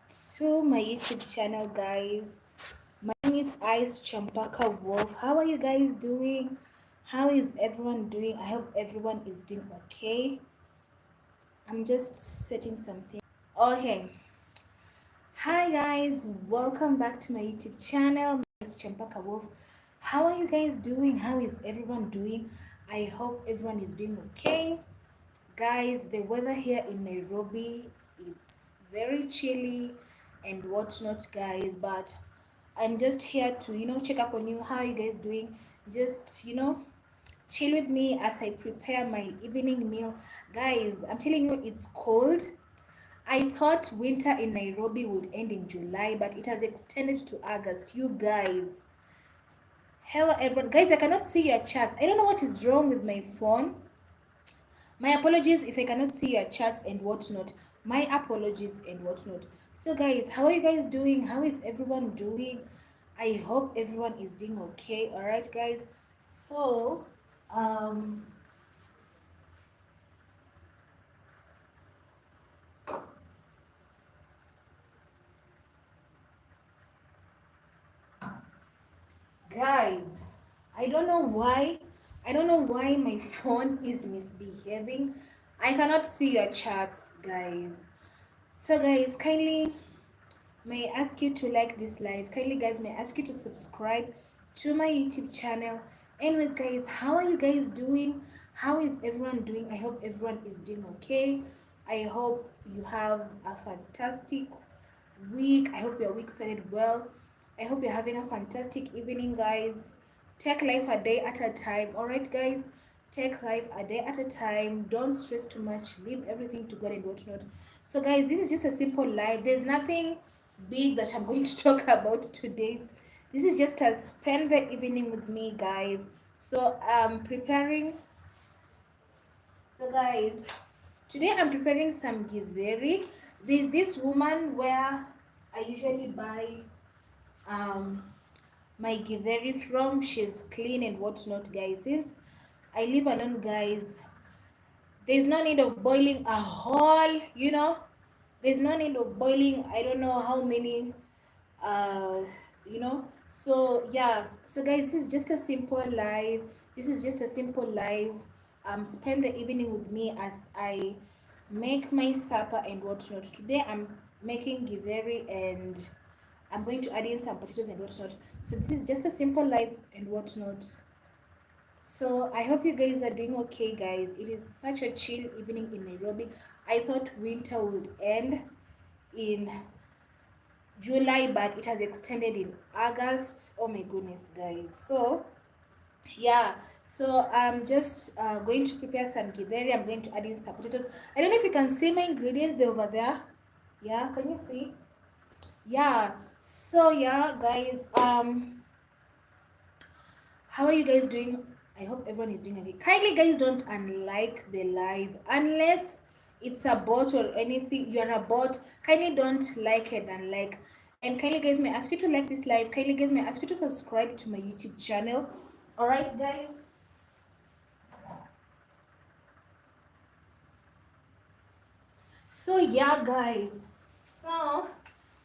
to my YouTube channel, guys. My name is CHAMPAKA WOLF. How are you guys doing? How is everyone doing? I hope everyone is doing okay. I'm just setting something. Okay. Hi guys, welcome back to my YouTube channel. My name is CHAMPAKA WOLF. How are you guys doing? How is everyone doing? I hope everyone is doing okay. Guys, the weather here in Nairobi is very chilly and whatnot, guys, but I'm just here to check up on you. How are you guys doing? Just chill with me as I prepare my evening meal. Guys, I'm telling you, it's cold. I thought winter in Nairobi would end in July, but it has extended to August. You guys, hello everyone. Guys, I cannot see your chats. I don't know what is wrong with my phone. My apologies if I cannot see your chats and whatnot. My apologies and whatnot. So guys, how are you guys doing? How is everyone doing? I hope everyone is doing okay. Alright guys. So um guys, I don't know why my phone is misbehaving. I cannot see your chats, guys. So guys, kindly may I ask you to like this live. Kindly guys, may I ask you to subscribe to my YouTube channel. Anyways guys, how are you guys doing? How is everyone doing? I hope everyone is doing okay. I hope you have a fantastic week. I hope your week started well. I hope you're having a fantastic evening, guys. Take life a day at a time. All right, guys. Take life a day at a time. Don't stress too much. Leave everything to God and whatnot. So, guys, this is just a simple life. There's nothing big that I'm going to talk about today. This is just to spend the evening with me, guys. So, I'm preparing. So, guys, today I'm preparing some githeri. There's this woman where I usually buy um my githeri from. She's clean and whatnot, guys. Since I live alone, guys, there's no need of boiling a whole, there's no need of boiling I don't know how many uh so yeah, so guys, this is just a simple live. This is just a simple live. Spend the evening with me as I make my supper and whatnot. Today I'm making githeri and I'm going to add in some potatoes and whatnot. So this is just a simple life and whatnot. So I hope you guys are doing okay, guys. It is such a chill evening in Nairobi. I thought winter would end in July, but it has extended in August. Oh my goodness, guys. So yeah, so I'm just going to prepare some githeri. I'm going to add in some potatoes. I don't know if you can see my ingredients. They're over there. Yeah, can you see? Yeah. So yeah, guys, how are you guys doing? I hope everyone is doing okay. Kindly guys, don't unlike the live unless it's a bot or anything. You're a bot. Kindly don't like it and like. And kindly guys, may I ask you to like this live. Kindly guys, may I ask you to subscribe to my YouTube channel. Alright guys. So yeah guys. So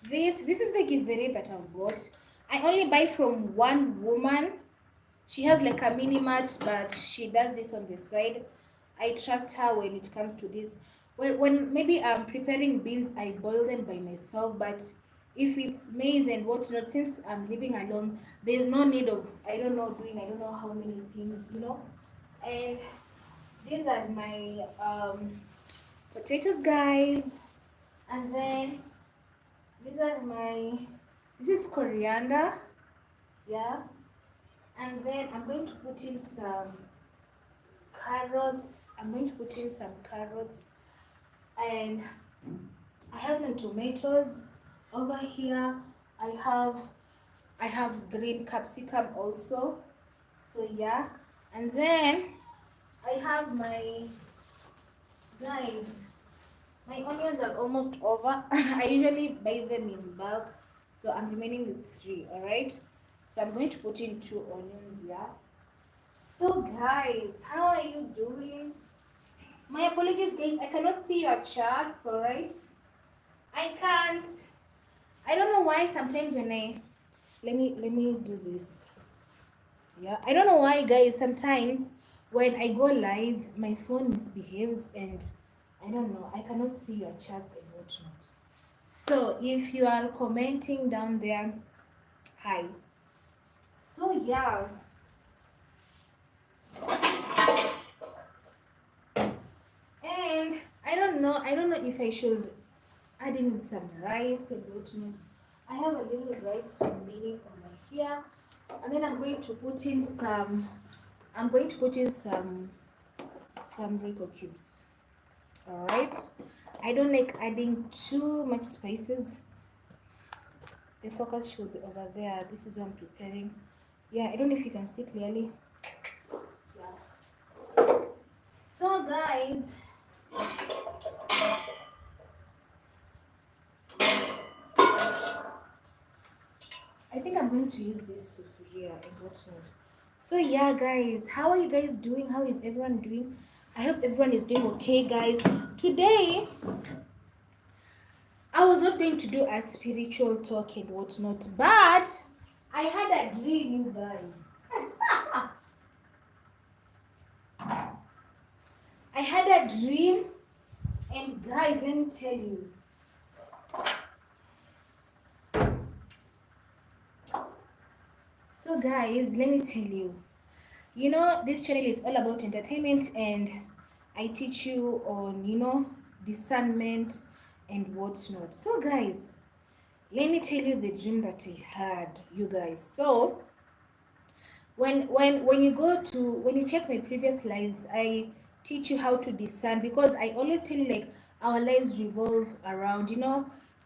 this is the giveaway that I've bought. I only buy from one woman. She has like a mini mart, but she does this on the side. I trust her when it comes to this. When maybe I'm preparing beans, I boil them by myself. But if it's maize and whatnot, since I'm living alone, there's no need of I don't know how many things. And these are my potatoes, guys. And then these are my this is coriander, yeah. And then I'm going to put in some carrots. I'm going to put in some carrots, and I have my tomatoes over here. I have green capsicum also. So yeah, and then I have my guys. My onions are almost over. I usually buy them in bulk, so I'm remaining with 3. All right. So I'm going to put in 2 onions. Yeah. So guys, how are you doing? My apologies guys, I cannot see your charts, alright? I can't. why sometimes when let me do this. Yeah, I don't know why, guys. Sometimes when I go live, my phone misbehaves, and I don't know. I cannot see your chats and whatnot. So if you are commenting down there, hi. So yeah, and I don't know if I should add in some rice and whatnot. I have a little rice from meaning over here, and then I'm going to put in some. I'm going to put in some Rico cubes. All right. I don't like adding too much spices. The focus should be over there. This is what I'm preparing. Yeah, I don't know if you can see clearly. Yeah. So guys, I think I'm going to use this sufuria and whatnot. So yeah, guys, how are you guys doing? How is everyone doing? I hope everyone is doing okay, guys. Today, I was not going to do a spiritual talk and whatnot, but I had a dream, you guys. I had a dream, and guys, let me tell you. So guys, let me tell you. You know, this channel is all about entertainment, and I teach you on, discernment and whatnot. So guys, let me tell you the dream that I had, you guys. So when you check my previous lives, I teach you how to discern, because I always tell you, like, our lives revolve around,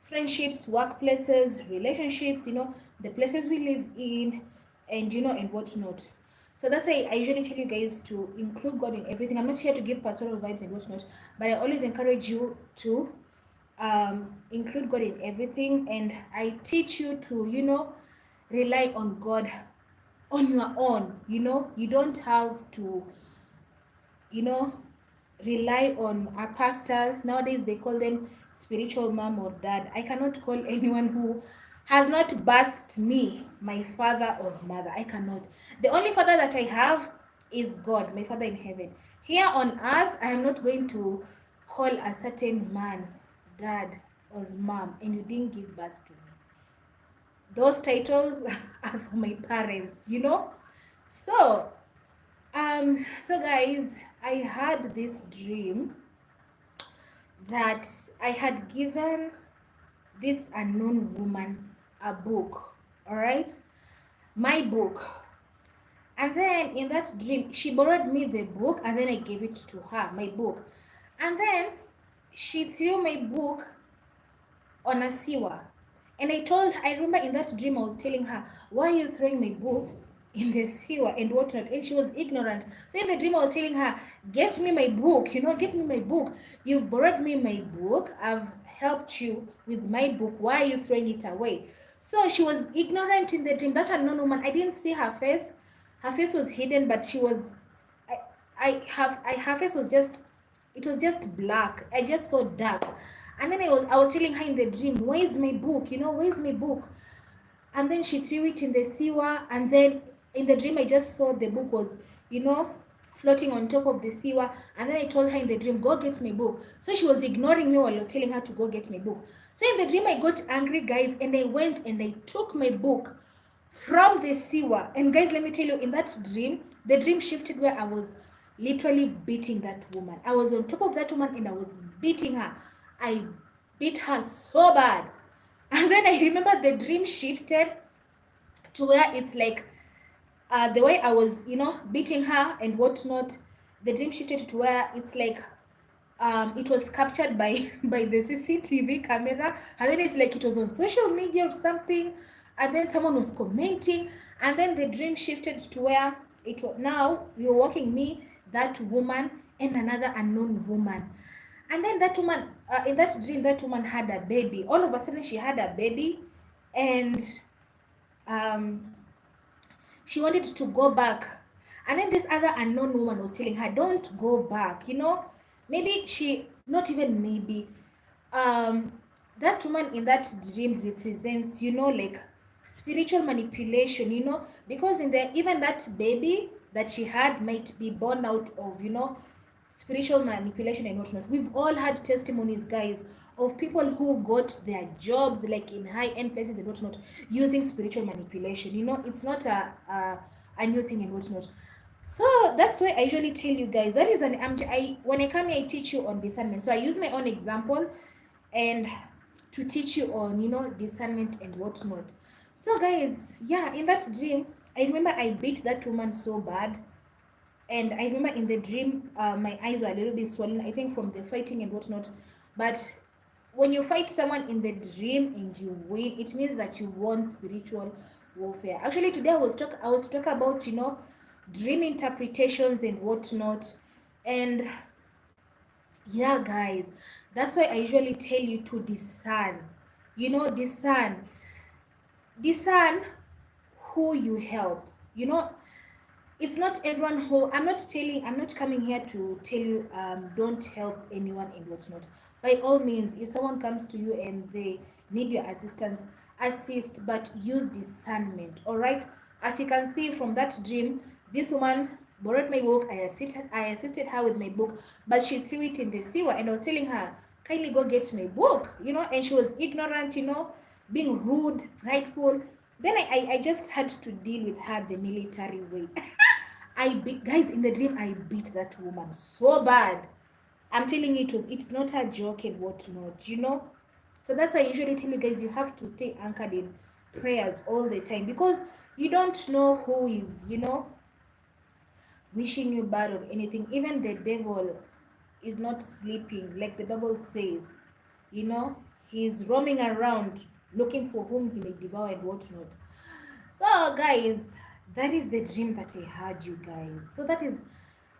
friendships, workplaces, relationships, the places we live in, and and whatnot. So that's why I usually tell you guys to include God in everything. I'm not here to give pastoral vibes and whatnot, but I always encourage you to include God in everything, and I teach you to rely on God on your own. You don't have to you know rely on a pastor. Nowadays they call them spiritual mom or dad. I cannot call anyone who has not birthed me my father or mother. I cannot. The only father that I have is God, my father in heaven. Here on earth, I am not going to call a certain man dad or mom and you didn't give birth to me. Those titles are for my parents. So so guys, I had this dream that I had given this unknown woman a book. All right, my book. And then in that dream, she borrowed me the book, and then I gave it to her, my book. And then she threw my book on a sewer. And I remember in that dream, I was telling her, why are you throwing my book in the sewer and whatnot? And she was ignorant. So in the dream, I was telling her, get me my book, get me my book. You've borrowed me my book. I've helped you with my book. Why are you throwing it away? So she was ignorant in the dream. That unknown woman, I didn't see her face. Her face was hidden, but she was, her face was just, it was just black. I just saw dark. And then I was telling her in the dream, where's my book? Where's my book? And then she threw it in the sewer. And then in the dream, I just saw the book was, floating on top of the sewer. And then I told her in the dream, go get my book. So she was ignoring me while I was telling her to go get my book. So in the dream, I got angry, guys, and I went and I took my book from the sewer. And guys, let me tell you, in that dream, the dream shifted where I was literally beating that woman. I was on top of that woman and I was beating her. I beat her so bad. And then I remember the dream shifted to where it's like the way I was, beating her and whatnot. The dream shifted to where it's like it was captured by by the CCTV camera, and then it's like it was on social media or something, and then someone was commenting, and then the dream shifted to where it was now we were walking, me, that woman, and another unknown woman. And then that woman, in that dream, that woman had a baby. All of a sudden, she had a baby, and um, she wanted to go back. And then this other unknown woman was telling her, don't go back. Maybe she, not even maybe, um, that woman in that dream represents, like spiritual manipulation, because in the even that baby that she had might be born out of, spiritual manipulation and whatnot. We've all had testimonies, guys, of people who got their jobs like in high-end places and whatnot using spiritual manipulation. It's not a new thing and whatnot. So that's why I usually tell you guys that is I when I come here I teach you on discernment. So I use my own example and to teach you on, discernment and whatnot. So guys, yeah, in that dream, I remember I beat that woman so bad. And I remember in the dream, my eyes were a little bit swollen, I think from the fighting and whatnot. But when you fight someone in the dream and you win, it means that you won spiritual warfare. Actually, today I was to talk about, dream interpretations and whatnot. And yeah, guys, that's why I usually tell you to discern. Discern who you help. It's not everyone who I'm not coming here to tell you don't help anyone and whatnot. By all means, if someone comes to you and they need your assistance, assist, but use discernment. All right. As you can see from that dream, this woman borrowed my book. I assisted her with my book, but she threw it in the sewer, and I was telling her, kindly go get my book, and she was ignorant, being rude, prideful. Then I just had to deal with her the military way. Guys, in the dream I beat that woman so bad. I'm telling you, it's not a joke and whatnot, So that's why I usually tell you guys, you have to stay anchored in prayers all the time, because you don't know who is, wishing you bad or anything. Even the devil is not sleeping, like the Bible says, he's roaming around looking for whom he may devour and whatnot. So guys, that is the dream that I had, you guys. So that is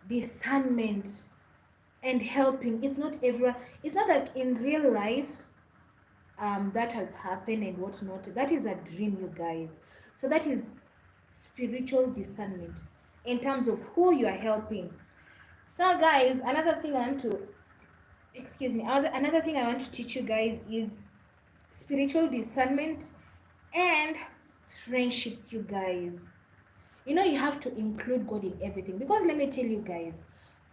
discernment and helping. It's not everyone. It's not like in real life that has happened and whatnot. That is a dream, you guys. So that is spiritual discernment in terms of who you are helping. So guys, another thing I want to teach you guys is spiritual discernment and friendships, you guys. You have to include God in everything, because let me tell you guys,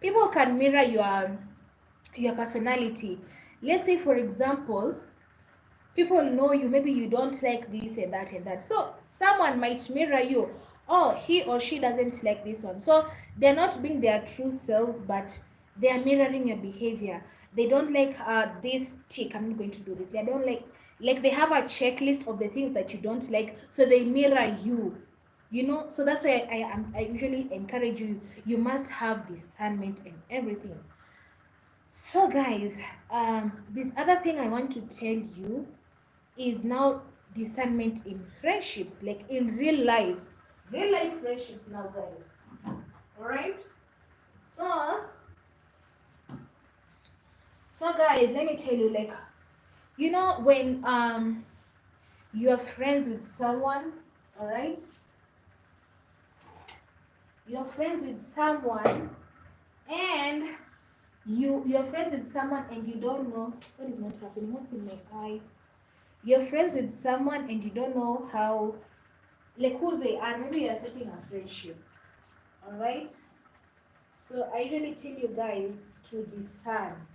people can mirror your personality. Let's say, for example, people know you, maybe you don't like this and that and that, so someone might mirror you. Oh, he or she doesn't like this one, so they're not being their true selves, but they are mirroring your behavior. They don't like this tick, I'm not going to do this. They don't like they have a checklist of the things that you don't like, so they mirror you. So that's why I usually encourage you, you must have discernment in everything. So guys, this other thing I want to tell you is now discernment in friendships, like in real life friendships now, guys. All right. So guys, let me tell you, like, when you are friends with someone, all right, you're friends with someone, and you're friends with someone and you don't know what is not happening, what's in my eye. You're friends with someone and you don't know how, like, who they are. Maybe you're setting a friendship, all right. So I usually tell you guys to discern,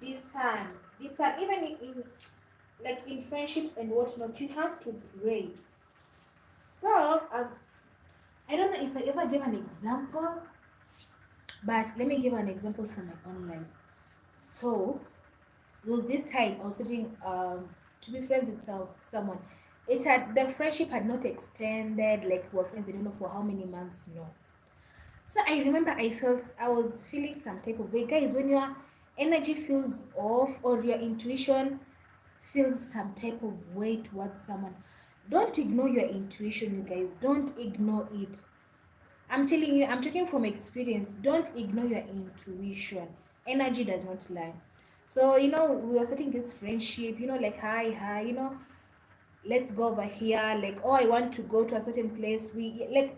even in like in friendships and whatnot. You have to pray. So I don't know if I ever gave an example, but let me give an example from my own life. So there was this time I was sitting to be friends with someone. The friendship had not extended, like we were friends, I don't know for how many months, So I remember I was feeling some type of way. Guys, when your energy feels off or your intuition feels some type of way towards someone, don't ignore your intuition, you guys. Don't ignore it. I'm telling you, I'm talking from experience. Don't ignore your intuition. Energy does not lie. So, we were starting this friendship, like, hi, let's go over here. Like, oh, I want to go to a certain place. We, like,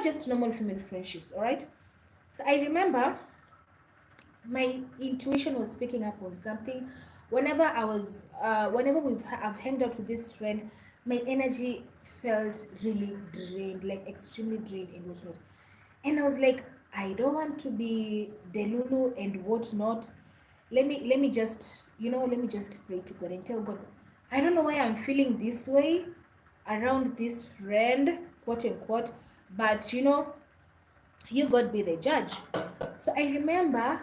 just normal female friendships, all right? So I remember my intuition was picking up on something. whenever I've hanged out with this friend, my energy felt really drained, like extremely drained and whatnot. And I was like, I don't want to be delulu and whatnot. Let me just, let me just pray to God and tell God, I don't know why I'm feeling this way around this friend, quote unquote, but you God be the judge. So I remember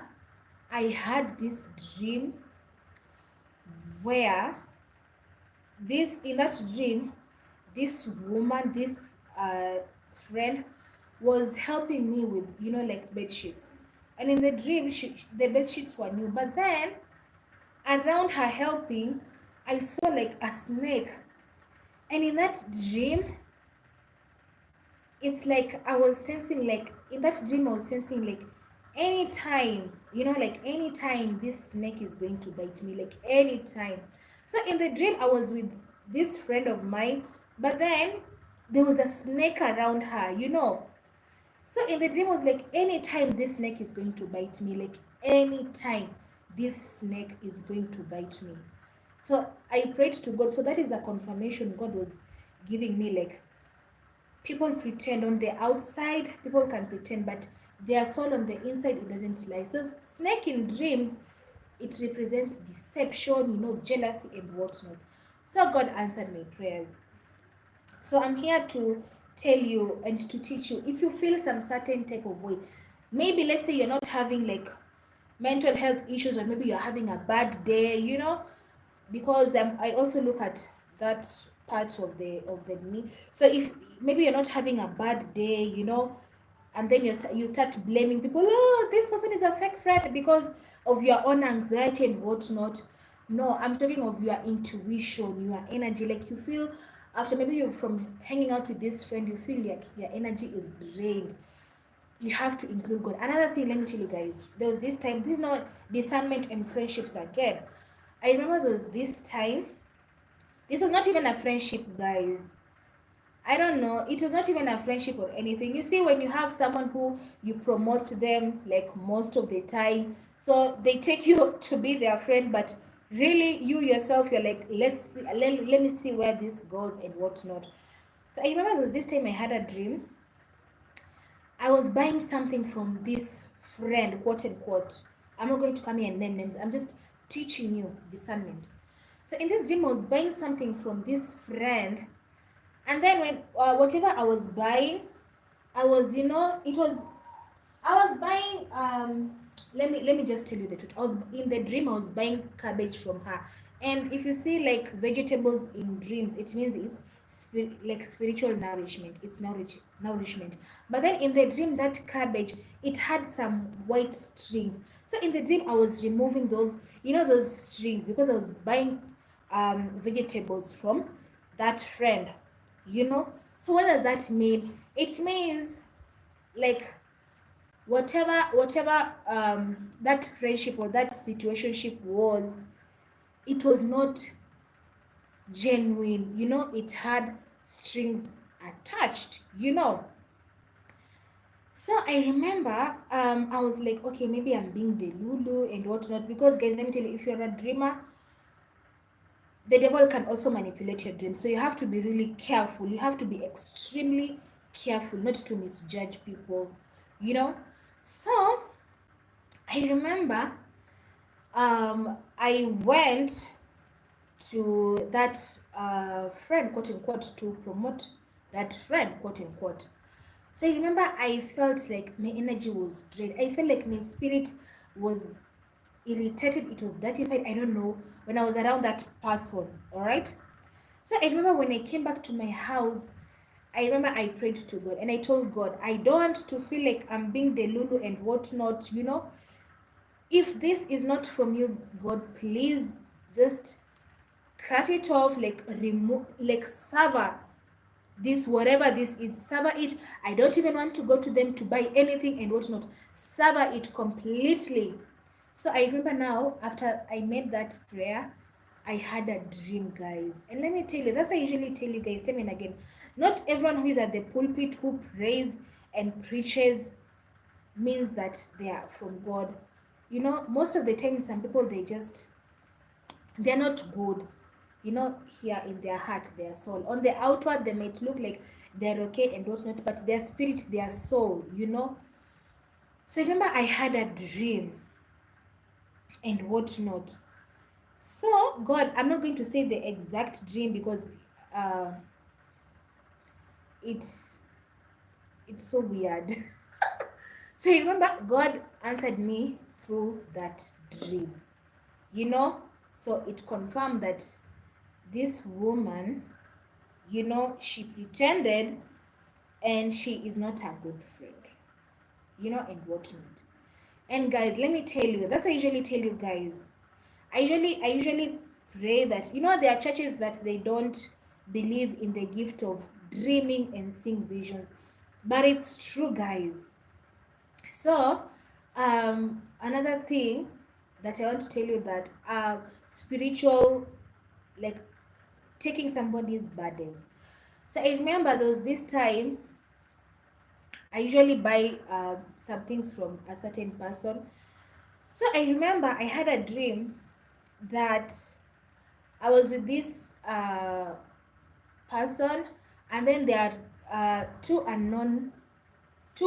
I had this dream where this in that dream, this woman, this friend was helping me with, like bed sheets. And in the dream, the bed sheets were new. But then around her helping, I saw like a snake. And in that dream, it's like I was sensing, like in that dream I was sensing like anytime, like anytime this snake is going to bite me, like anytime. So in the dream I was with this friend of mine, but then there was a snake around her. So in the dream I was like, anytime this snake is going to bite me, like anytime this snake is going to bite me. So I prayed to God. So that is the confirmation God was giving me, like people pretend on the outside, people can pretend, but their soul on the inside, it doesn't lie. So snake in dreams, it represents deception, jealousy and whatnot. So God answered my prayers. So I'm here to tell you and to teach you, if you feel some certain type of way, maybe let's say you're not having like mental health issues, or maybe you're having a bad day, because I also look at that part of the me. So if maybe you're not having a bad day, and then you start blaming people, oh, this person is a fake friend, because of your own anxiety and whatnot. No, I'm talking of your intuition, your energy. Like you feel after maybe you from hanging out with this friend, you feel like your energy is drained. You have to include God. Another thing, let me tell you guys, there was this time, this is not discernment and friendships again. I remember there was this time, this was not even a friendship, guys. I don't know, it was not even a friendship or anything. You see, when you have someone who you promote them like most of the time, so they take you to be their friend, but really you yourself, you're like, let me see where this goes and whatnot. So I remember there was this time I had a dream. I was buying something from this friend, quote unquote. I'm not going to come here and name names. I'm just teaching you discernment. So in this dream, I was buying something from this friend, and then when whatever I was buying, I was, it was I was buying let me just tell you the truth. I was in the dream I was buying cabbage from her. And if you see like vegetables in dreams, it means it's like spiritual nourishment. It's nourishment. But then in the dream, that cabbage, it had some white strings. So in the dream I was removing those, those strings, because I was buying vegetables from that friend, So what does that mean? It means like whatever that friendship or that situationship was, it was not genuine, it had strings attached. So I remember I was like, okay, maybe I'm being delulu and whatnot, because guys, let me tell you, if you're a dreamer, the devil can also manipulate your dreams. So you have to be really careful. You have to be extremely careful not to misjudge people, you know. So I remember I went to that friend, quote unquote, to promote that friend, quote unquote. So I remember I felt like my energy was drained. I felt like my spirit was irritated. It was dirtified. I don't know, when I was around that person. All right. So I remember when I came back to my house, I remember I prayed to God and I told God, I don't want to feel like I'm being delulu and whatnot. If this is not from you, God, please just cut it off, like remove, like sever this, whatever this is, sever it. I don't even want to go to them to buy anything and whatnot. Sever it completely. So I remember now, after I made that prayer, I had a dream, guys. And let me tell you, that's why I usually tell you guys, time and again, not everyone who is at the pulpit who prays and preaches means that they are from God. Most of the time, some people, they just they're not good, here in their heart, their soul. On the outward, they might look like they're okay and whatnot, but their spirit, their soul. So remember, I had a dream and whatnot. So, God, I'm not going to say the exact dream because uh, it's it's so weird. So you remember, God answered me through that dream. You know, so it confirmed that this woman, she pretended and she is not a good friend, and whatnot. And guys, let me tell you, that's what I usually tell you guys. I usually pray that, there are churches that they don't believe in the gift of dreaming and seeing visions. But it's true, guys. So, another thing that I want to tell you, that spiritual, like taking somebody's burdens. So I remember there was this time I usually buy some things from a certain person. So I remember I had a dream that I was with this person, and then there are two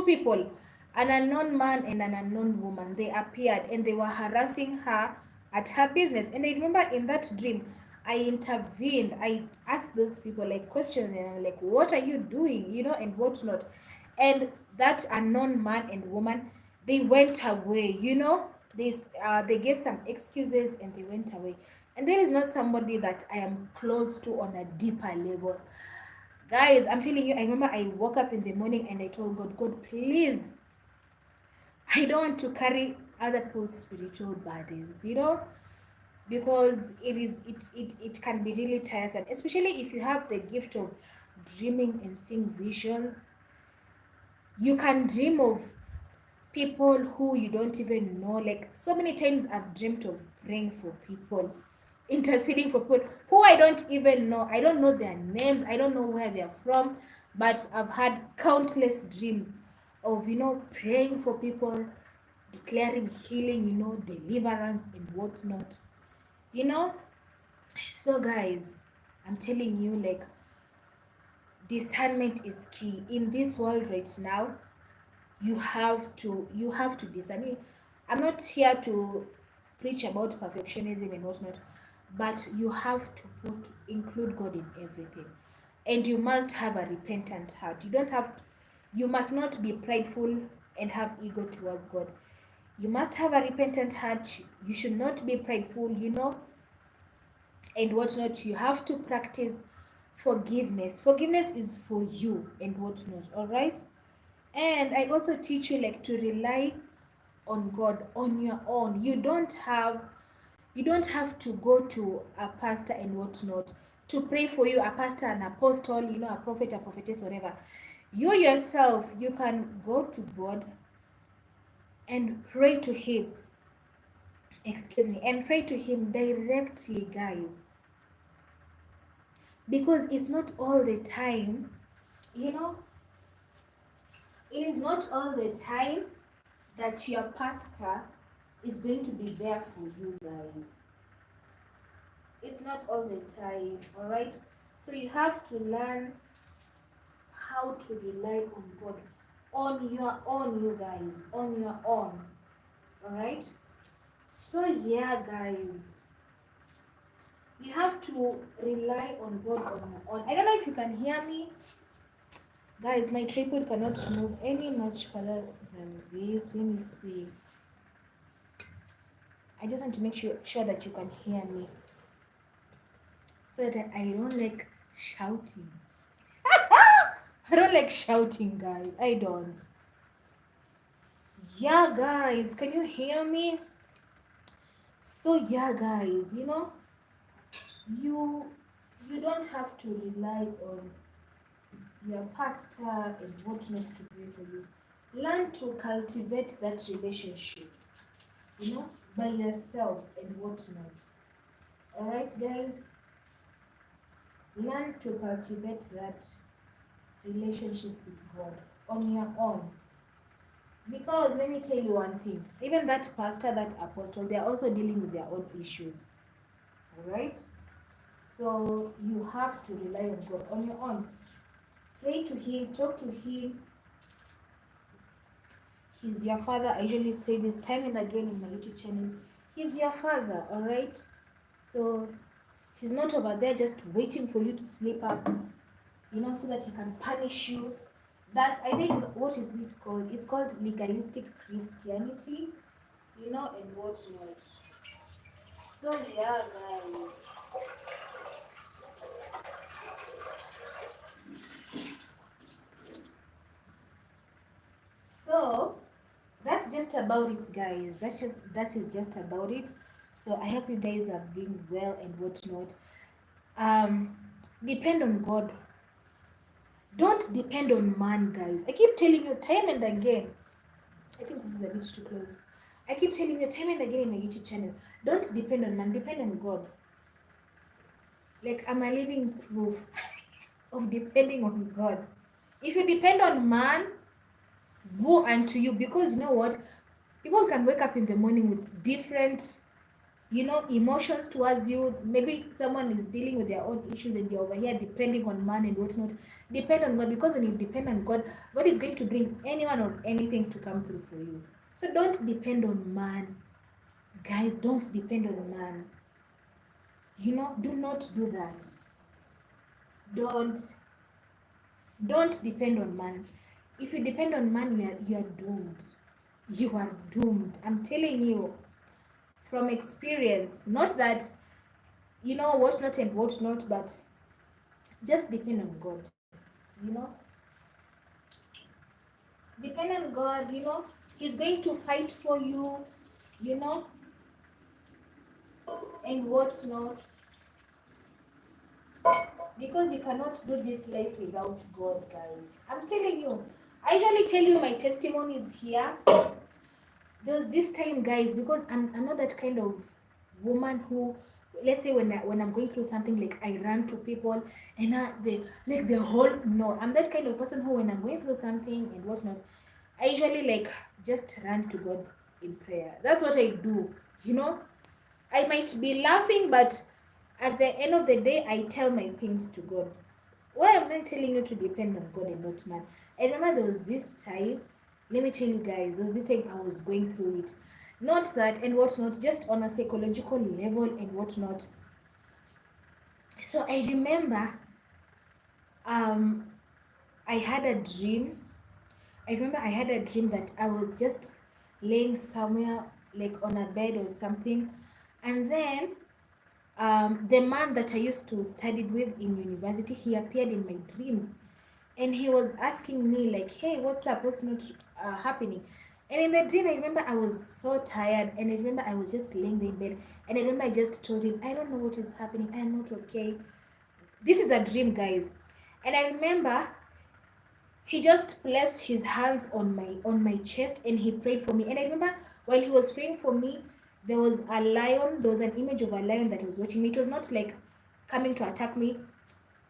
people, an unknown man and an unknown woman. They appeared and they were harassing her at her business. And I remember in that dream, I intervened. I asked those people like questions, and I'm like, what are you doing? And whatnot. And that unknown man and woman, they went away. They gave some excuses and they went away. And there is not somebody that I am close to on a deeper level. Guys, I'm telling you, I remember I woke up in the morning and I told God, God, please, I don't want to carry other people's spiritual burdens, because it can be really tiresome, especially if you have the gift of dreaming and seeing visions. You can dream of people who you don't even know. Like, so many times I've dreamt of praying for people, interceding for people who I don't even know. I don't know their names, I don't know where they're from, but I've had countless dreams of, praying for people, declaring healing, deliverance and whatnot. You know, so guys, I'm telling you, like, discernment is key in this world right now. You have to discern. I'm not here to preach about perfectionism and whatnot, but you have to include God in everything. And you must have a repentant heart. You must not be prideful and have ego towards God. You must have a repentant heart. You should not be prideful, and whatnot. You have to practice forgiveness. Forgiveness is for you and whatnot, all right? And I also teach you, like, to rely on God on your own. You don't have to go to a pastor and whatnot to pray for you, a pastor, an apostle, a prophet, a prophetess, whatever. You yourself, you can go to God and pray to him, and pray to him directly, guys, because it's not all the time, you know it is not all the time that your pastor is going to be there for you, guys. It's not all the time, all right? So you have to learn how to rely on God on your own, you guys, on your own, all right? So yeah, guys, you have to rely on God on your own. I don't know if you can hear me, guys. My tripod cannot move any much further than this. Let me see. I just want to make sure that you can hear me, so that I don't like shouting. I don't like shouting, guys. I don't. Yeah, guys, can you hear me? So yeah, guys, you you don't have to rely on your pastor and whatnot to pray for you. Learn to cultivate that relationship, by yourself and whatnot. All right, guys, learn to cultivate that relationship with God on your own. Because let me tell you one thing, even that pastor, that apostle, they are also dealing with their own issues. Alright? So you have to rely on God on your own. Pray to Him, talk to Him. He's your father. I usually say this time and again in my YouTube channel. He's your father, alright? So He's not over there just waiting for you to slip up, so that He can punish you. That's, I think, what is this called? It's called legalistic Christianity, and whatnot. So yeah, guys. So that's just about it, guys. That is just about it. So I hope you guys are doing well and whatnot. Depend on God. Don't depend on man, guys. I keep telling you time and again. I think this is a bit too close. I keep telling you time and again in my YouTube channel. Don't depend on man. Depend on God. Like, I'm a living proof of depending on God. If you depend on man, woe unto you, because you know what? People can wake up in the morning with different, emotions towards you. Maybe someone is dealing with their own issues and you're over here depending on man and whatnot. Depend on God, because when you depend on God, God is going to bring anyone or anything to come through for you. So don't depend on man. Guys, don't depend on man. Do not do that. Don't depend on man. If you depend on man, you are doomed. You are doomed. I'm telling you from experience. Not that what not and what not, but just depend on God. You know, depend on God. He's going to fight for you. You know, and what not. Because you cannot do this life without God, guys. I'm telling you. I usually tell you my testimonies here. There was this time, guys, because I'm not that kind of woman who, let's say, when I'm going through something, like I run to people and they like the whole, no, I'm that kind of person who, when I'm going through something and whatnot, I usually like just run to God in prayer. That's what I do. I might be laughing, but at the end of the day, I tell my things to God. Why am I telling you to depend on God and not man? I remember there was this time, let me tell you guys, there was this time I was going through it. Not that and whatnot, just on a psychological level and whatnot. So I remember I had a dream. I remember I had a dream that I was just laying somewhere, like on a bed or something. And then the man that I used to study with in university, he appeared in my dreams. And he was asking me like, hey, what's up, what's not happening? And in the dream, I remember I was so tired, and I remember I was just laying there in bed, and I remember I just told him, I don't know what is happening, I'm not okay. This is a dream, guys. And I remember he just placed his hands on my chest and he prayed for me. And I remember while he was praying for me, there was an image of a lion that was watching me. It was not like coming to attack me.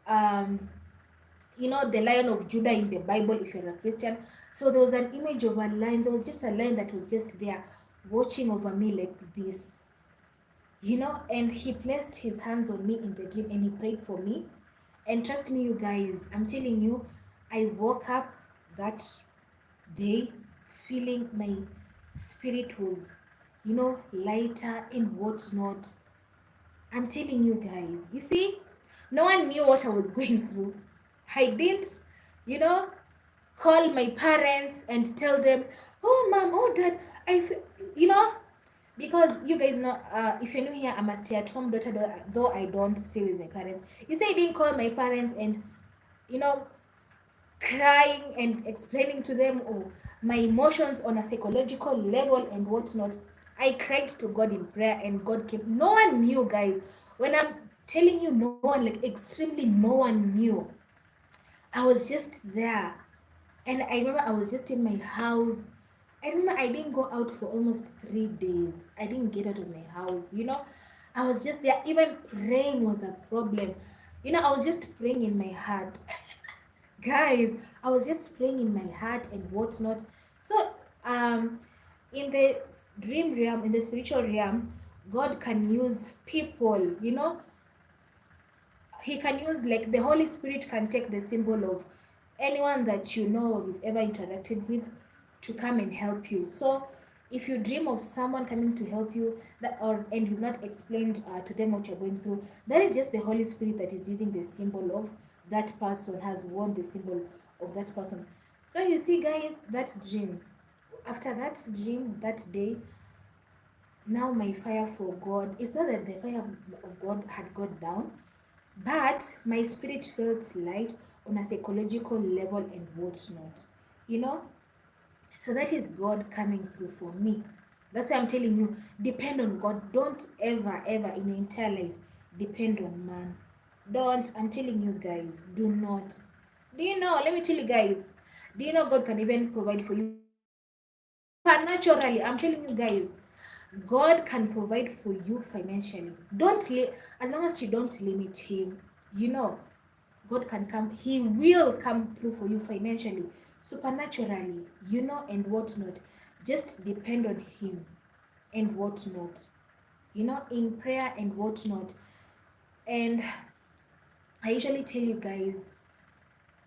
The Lion of Judah in the Bible, if you're a Christian. So there was an image of a lion. There was just a lion that was just there watching over me like this. And he placed his hands on me in the dream and he prayed for me. And trust me, you guys, I'm telling you, I woke up that day feeling my spirit was, lighter and whatnot. I'm telling you guys, you see, no one knew what I was going through. I didn't, you know, call my parents and tell them, oh, mom, oh, dad, because you guys know, if you're new here, I'm a stay-at-home daughter, though I don't stay with my parents. You say I didn't call my parents and, you know, crying and explaining to them my emotions on a psychological level and whatnot. I cried to God in prayer and God came. No one knew, guys. When I'm telling you, no one, like extremely no one knew. I was just there. And I remember I was just in my house. I remember I didn't go out for almost 3 days. I didn't get out of my house. I was just there. Even praying was a problem. I was just praying in my heart. Guys, I was just praying in my heart and whatnot. So, in the dream realm, in the spiritual realm, God can use people, you know, he can use, like, the Holy Spirit can take the symbol of anyone that you know or you've ever interacted with to come and help you. So if you dream of someone coming to help you, that, or and you've not explained to them what you're going through, that is just the Holy Spirit that is using the symbol of that person, has worn the symbol of that person. So you see, guys, that dream, after that dream, that day, now my fire for God, it's not that the fire of God had gone down, but my spirit felt light on a psychological level and whatnot, you know. So that is God coming through for me. That's why I'm telling you, depend on God. Don't ever ever in your entire life depend on man. Don't. I'm telling you guys, do not. Do you know, let me tell you guys, do you know God can even provide for you supernaturally? I'm telling you guys, God can provide for you financially. As long as you don't limit him, you know, God can come, he will come through for you financially, supernaturally, you know, and whatnot. Just depend on him and whatnot, you know, in prayer and whatnot. And I usually tell you guys,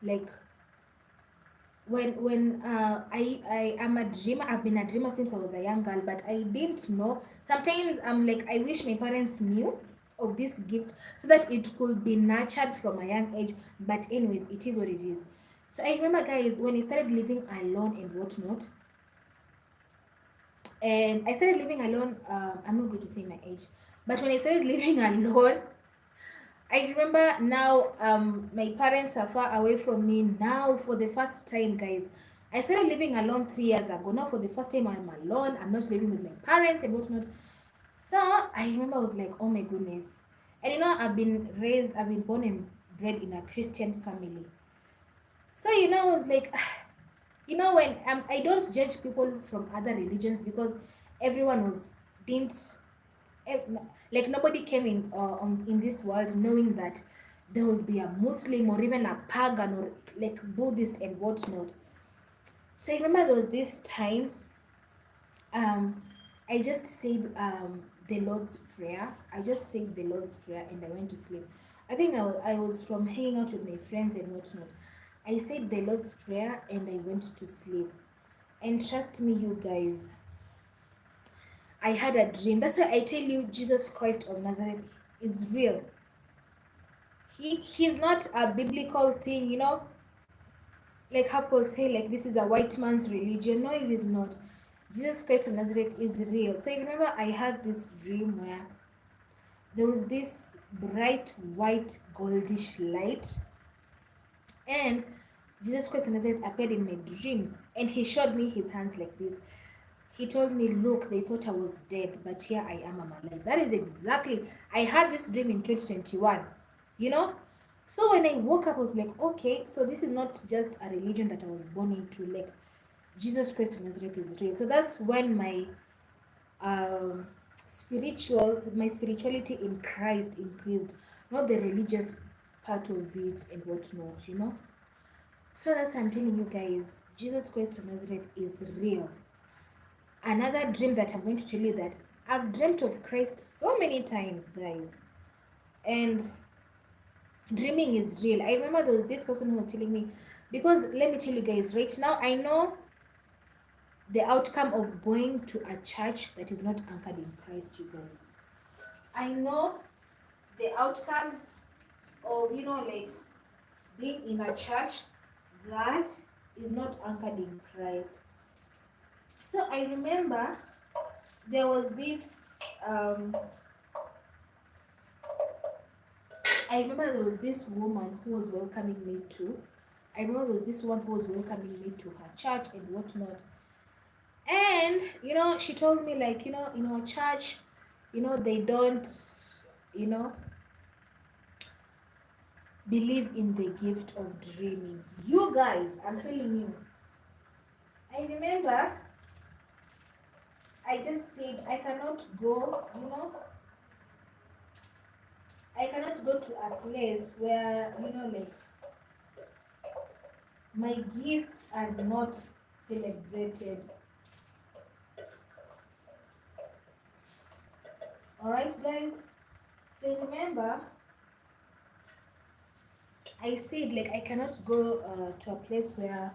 like, when I am a dreamer. I've been a dreamer since I was a young girl, but I didn't know. Sometimes I'm like, I wish my parents knew of this gift so that it could be nurtured from a young age. But anyways, it is what it is. So I remember, guys, when I started living alone and whatnot, and I started living alone. I'm not going to say my age, but when I started living alone, I remember now, my parents are far away from me now for the first time, guys. I started living alone 3 years ago. Now for the first time I'm alone. I'm not living with my parents and whatnot. So I remember I was like, oh my goodness. And you know, I've been born and bred in a Christian family. So you know, I was like, you know, when I don't judge people from other religions because everyone was didn't ev- like nobody came in this world knowing that there will be a Muslim or even a pagan or like Buddhist and whatnot. So I remember there was this time, um I just said the Lord's Prayer. I just said the Lord's Prayer and I went to sleep. I think I was from hanging out with my friends and whatnot. I said the Lord's Prayer and I went to sleep. And trust me, you guys, I had a dream. That's why I tell you, Jesus Christ of Nazareth is real. He's not a biblical thing, you know, like how people say, like, this is a white man's religion. No, it is not. Jesus Christ of Nazareth is real. So I remember I had this dream where there was this bright white goldish light, and Jesus Christ of Nazareth appeared in my dreams, and he showed me his hands like this. He told me, look, they thought I was dead, but here I am, I'm alive. That is exactly, I had this dream in 2021, you know? So when I woke up, I was like, okay, so this is not just a religion that I was born into, like, Jesus Christ of Nazareth is real. So that's when um, my spirituality in Christ increased, not the religious part of it and whatnot, you know? So that's why I'm telling you guys, Jesus Christ of Nazareth is real. Another dream that I'm going to tell you, that I've dreamt of Christ so many times, guys. And dreaming is real. I remember there was this person who was telling me, because let me tell you guys, right now I know the outcome of going to a church that is not anchored in Christ, you guys. I know the outcomes of, you know, like being in a church that is not anchored in Christ. So I remember there was this I remember there was this woman who was welcoming me to. I remember there was this one who was welcoming me to her church and whatnot. And you know, she told me, like, you know, in our church, you know, they don't, you know, believe in the gift of dreaming. You guys, I'm telling you. I remember I just said I cannot go, you know, I cannot go to a place where, you know, like my gifts are not celebrated. Alright, guys. So remember, I said like I cannot go to a place where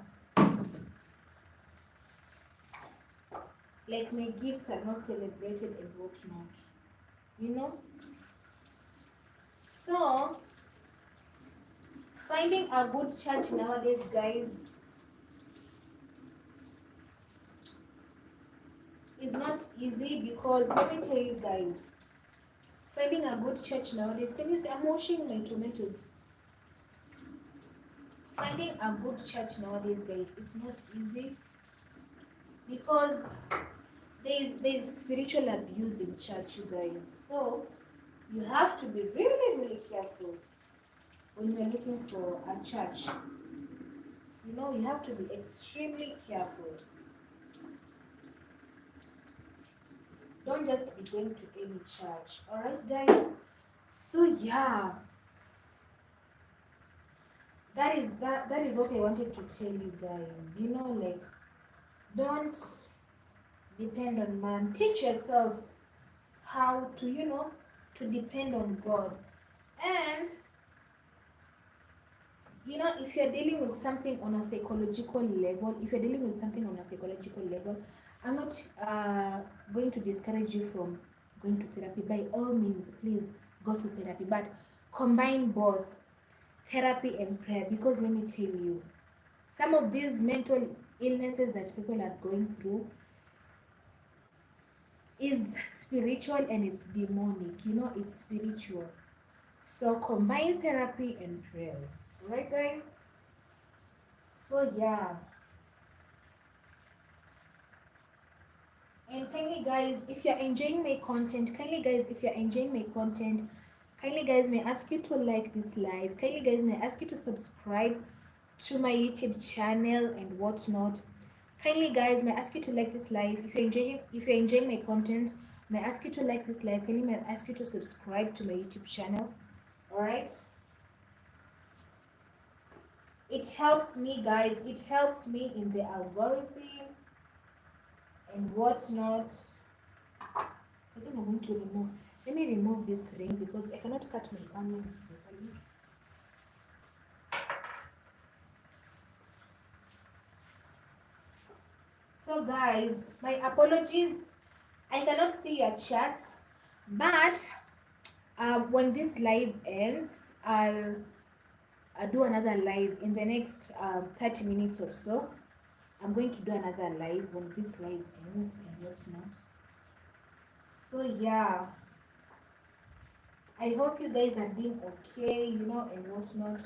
like my gifts are not celebrated and whatnot. You know? So finding a good church nowadays, guys, is not easy because let me tell you guys, finding a good church nowadays, can you see I'm washing my tomatoes? Finding a good church nowadays, guys, it's not easy because there's spiritual abuse in church, you guys. So you have to be really, really careful when you're looking for a church. You know, you have to be extremely careful. Don't just be going to any church. Alright, guys? So yeah. That is what I wanted to tell you guys. You know, like, don't depend on man. Teach yourself how to, you know, to depend on God. And you know, if you're dealing with something on a psychological level, I'm not going to discourage you from going to therapy. By all means, please go to therapy, but combine both therapy and prayer, because let me tell you, some of these mental illnesses that people are going through is spiritual and it's demonic. You know, it's spiritual. So combine therapy and prayers. Right, guys? So yeah. And kindly guys, if you're enjoying my content, kindly guys, may I ask you to like this live. Kindly guys, may I ask you to subscribe to my YouTube channel and whatnot. Kindly guys, may I ask you to like this live. If you're enjoying my content, may I ask you to like this live. Kindly may I ask you to subscribe to my YouTube channel. Alright? It helps me, guys. It helps me in the algorithm and whatnot. I think I'm going to remove. Let me remove this ring because I cannot cut my onions properly. So guys, my apologies. I cannot see your chats, but when this live ends, I'll do another live in the next 30 minutes or so. I'm going to do another live when this live ends and whatnot. So yeah, I hope you guys are doing okay, you know, and whatnot.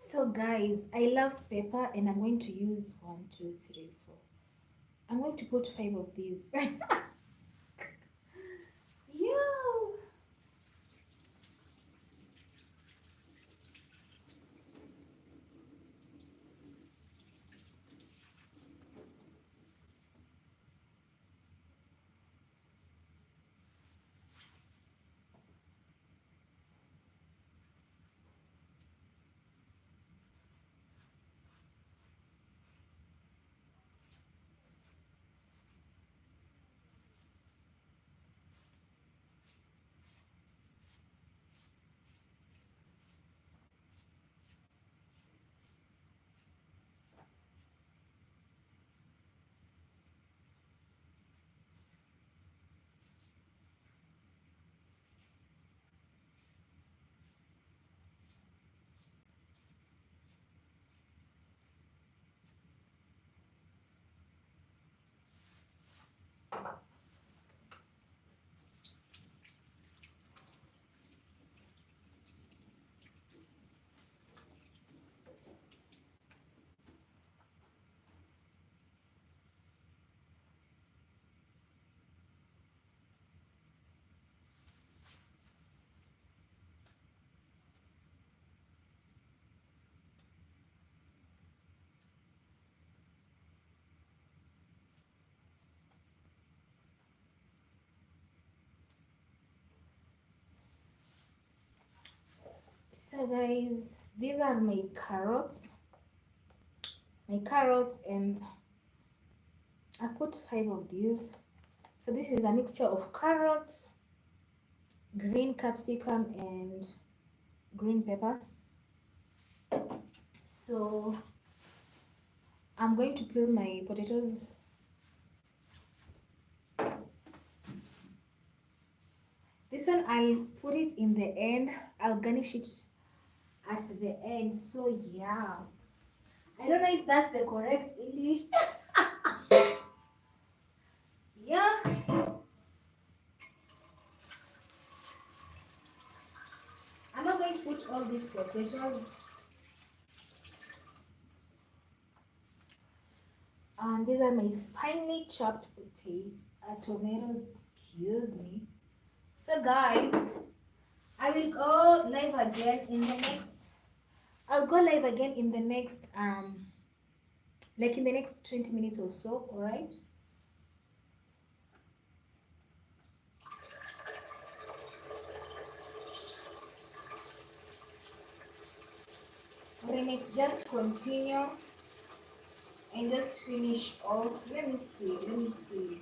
So guys, I love pepper and I'm going to use 1, 2, 3, 4. I'm going to put 5 of these. Yo! So guys, these are my carrots, and I put 5 of these. So this is a mixture of carrots, green capsicum, and green pepper. So I'm going to peel my potatoes. This one I'll put it in the end. I'll garnish it at the end. So yeah, I don't know if that's the correct English. Yeah, I'm not going to put all these potatoes. These are my finely chopped tomatoes. Excuse me. So guys, I will go live again in the next. I'll go live again in the next like in the next 20 minutes or so. All right. Then it just continue and just finish off. Let me see. Let me see.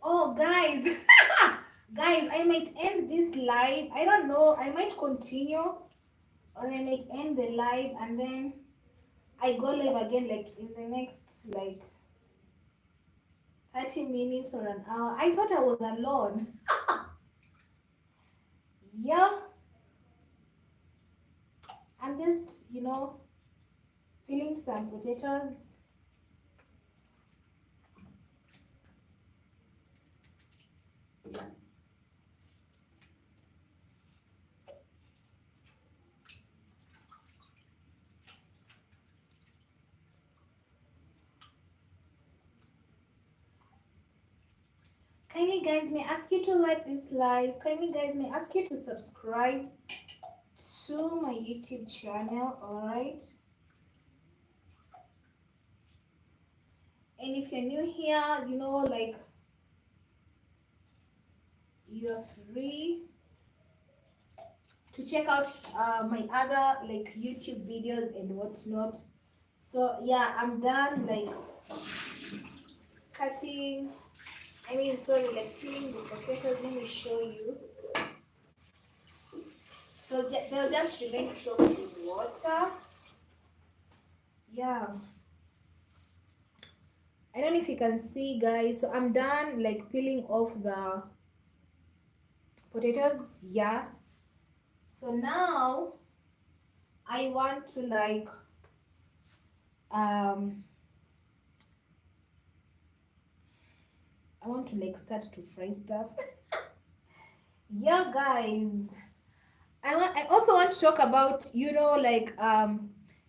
Oh, guys, guys, I might end this live. I don't know. I might continue, or I might end the live and then I go live again, like in the next like 30 minutes or an hour. I thought I was alone. Yeah, I'm just, peeling some potatoes. kindly guys may ask you to like this live. Kindly guys may ask you to subscribe to my YouTube channel, alright? And if you're new here, you know, like, you're free to check out my other like YouTube videos and whatnot. So yeah, I'm done like cutting, sorry, like peeling the potatoes. Let me show you. So they'll just remain soaked in water. Yeah, I don't know if you can see guys. So I'm done like peeling off the potatoes. Yeah, so now I want to like um I want to like start to fry stuff. Yeah guys, I also want to talk about, you know, like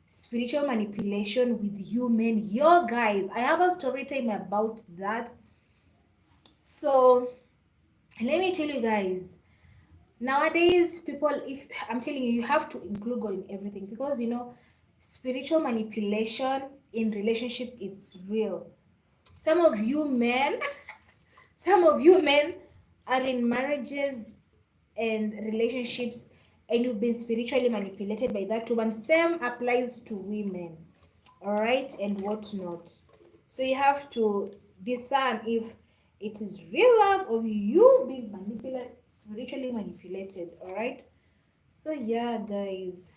spiritual manipulation with you men. Yo guys, I have a story time about that. So let me tell you guys, nowadays people, if I'm telling you, you have to include God in everything, because you know spiritual manipulation in relationships is real. Some of you men, some of you men are in marriages and relationships, and you've been spiritually manipulated by that woman. Same applies to women, all right, and whatnot. So you have to discern if it is real love or you being manipulated, spiritually manipulated, all right. So yeah guys,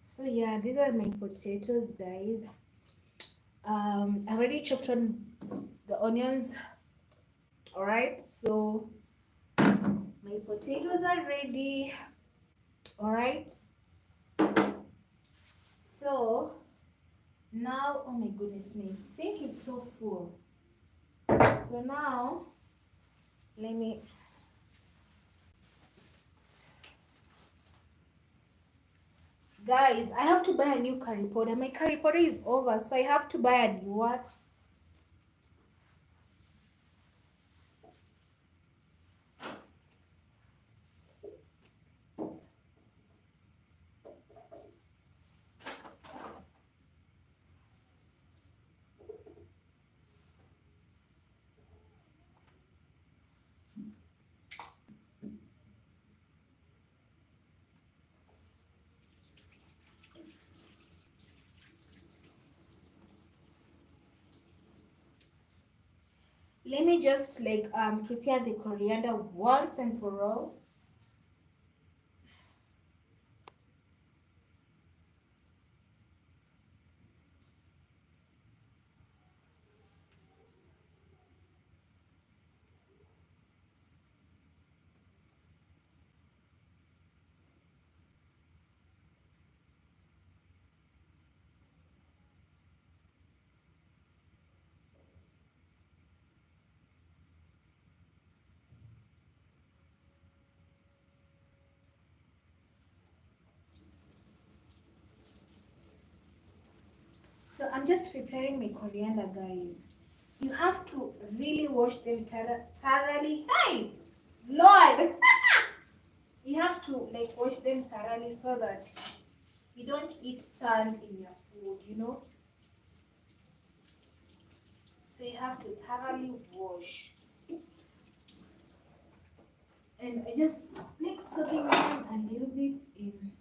so yeah, these are my potatoes guys. I already chopped on the onions, all right. So my potatoes are ready, all right. So now, oh my goodness, my sink is so full. So now let me, guys, I have to buy a new curry powder. My curry powder is over, so I have to buy a new one. Let me just like prepare the coriander once and for all. So I'm just preparing my coriander, guys. You have to really wash them thoroughly. Hey, Lord! You have to like wash them thoroughly so that you don't eat sand in your food, you know. So you have to thoroughly wash. And I just like soaking them a little bit in.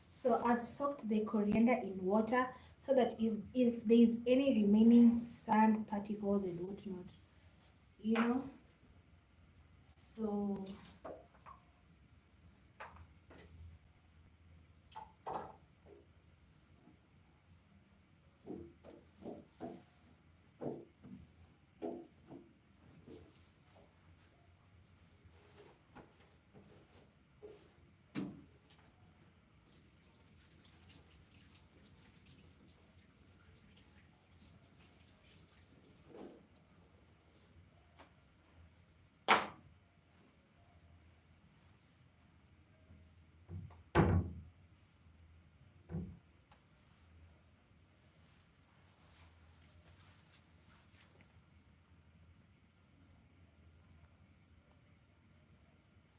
So I've soaked the coriander in water so that if there is any remaining sand particles and whatnot, you know. So